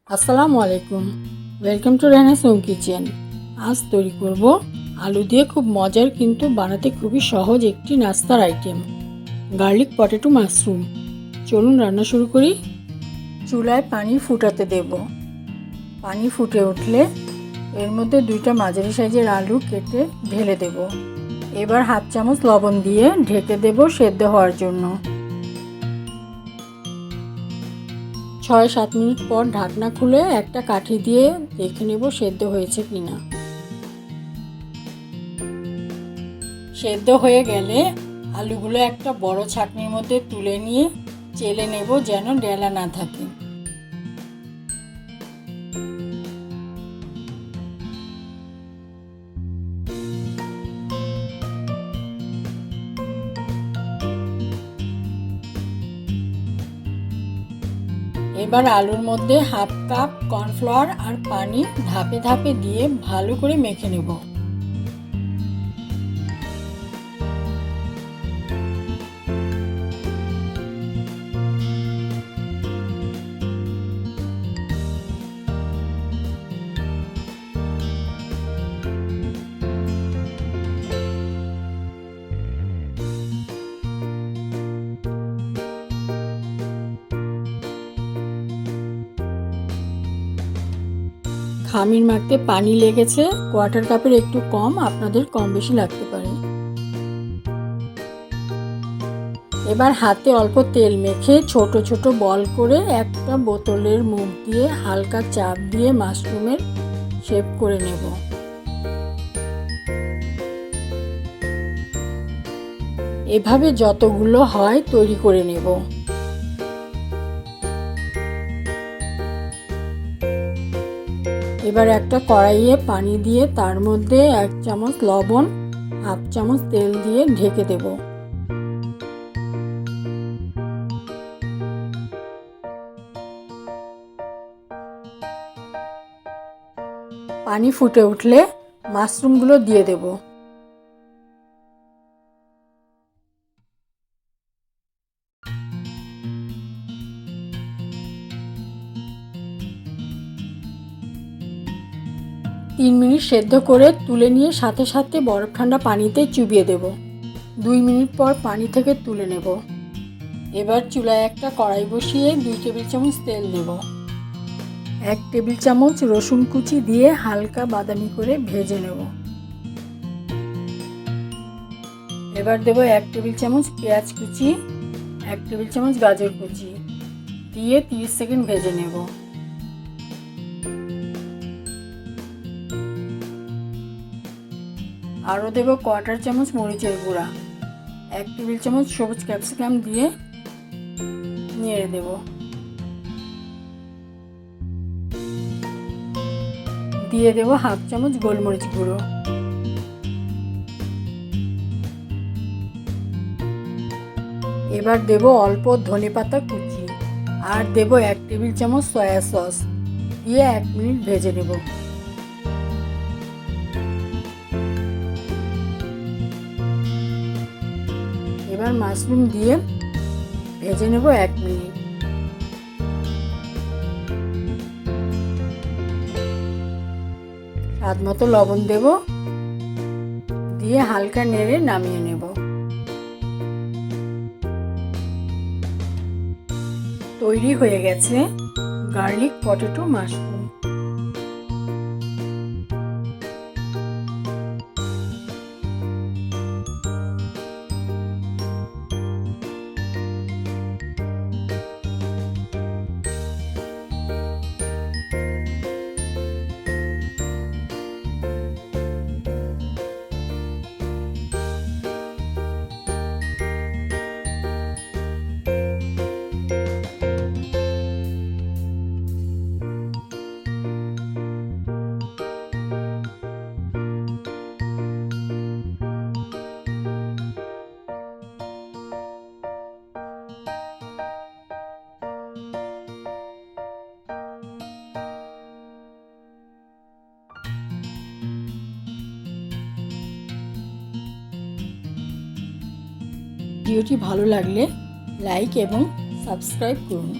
আসসালামু আলাইকুম, welcome to রেহানাস home kitchen. আজ তৈরি করব আলু দিয়ে খুব মজার কিন্তু বানাতে খুবই সহজ একটি নাস্তার আইটেম, গার্লিক পটেটো মাশরুম। চলুন রান্না শুরু করি। চুলায় পানি ফুটাতে দেব। পানি ফুটে উঠলে এর মধ্যে 2টা মাঝারি সাইজের আলু কেটে ঢেলে দেব। এবার হাফ চামচ লবণ দিয়ে ঢেকে দেব সেদ্ধ হওয়ার জন্য। 6-7 মিনিট পর ঢাকনা খুলে একটা কাঠি দিয়ে দেখে নেব সেদ্ধ হয়েছে কিনা। সেদ্ধ হয়ে গেলে আলুগুলো একটা বড় ছাঁকনির মধ্যে তুলে নিয়ে চেলে নেব যেন ডেলা না থাকে। এবার আলুর মধ্যে হাফ কাপ কর্নফ্লাওয়ার আর পানি ধাপে ধাপে দিয়ে ভালো করে মেখে নেব। খামির মাখতে পানি লেগেছে কোয়ার্টার কাপের একটু কম, আপনাদের কম বেশি লাগতে পারে। এবার হাতে অল্প তেল মেখে ছোট ছোট বল করে একটা বোতলের মুখ দিয়ে হালকা চাপ দিয়ে মাশরুমের শেপ করে নেব। এভাবে যতগুলো হয় তৈরি করে নেব। এবার একটা কড়াইয়ে পানি দিয়ে তার মধ্যে 1 চামচ লবণ, হাফ চামচ তেল দিয়ে ঢেকে দেব। পানি ফুটে উঠলে মাশরুমগুলো দিয়ে দেব। তিন মিনিট সেদ্ধ করে তুলে নিয়ে সাথে সাথে বরফ ঠান্ডা পানিতে চুবিয়ে দেব। 2 মিনিট পর পানি থেকে তুলে নেব। এবার চুলায় একটা কড়াই বসিয়ে 2 টেবিল চামচ তেল দেব। 1 টেবিল চামচ রসুন কুচি দিয়ে হালকা বাদামি করে ভেজে নেব। এবার দেব 1 টেবিল চামচ পেঁয়াজ কুচি, 1 টেবিল চামচ গাজর কুচি দিয়ে 30 সেকেন্ড ভেজে নেব। আরও দেব কোয়ার্টার চামচ মরিচের গুঁড়া, 1 টেবিল চামচ সবুজ ক্যাপসিকাম দিয়ে নেড়ে দেব। দিয়ে দেব হাফ চামচ গোলমরিচ গুঁড়ো। এবার দেব অল্প ধনেপাতা কুচি আর দেব 1 টেবিল চামচ সয়া সস দিয়ে 1 মিনিট ভেজে নেব। এবার মাশরুম দিয়ে ভেজে নেব 1 মিনিট। স্বাদ মতো লবণ দেব, দিয়ে হালকা নেড়ে নামিয়ে নেব। তৈরি হয়ে গেছে গার্লিক পটেটো মাশরুম। ভিডিওটি ভালো লাগলে লাইক এবং সাবস্ক্রাইব করুন।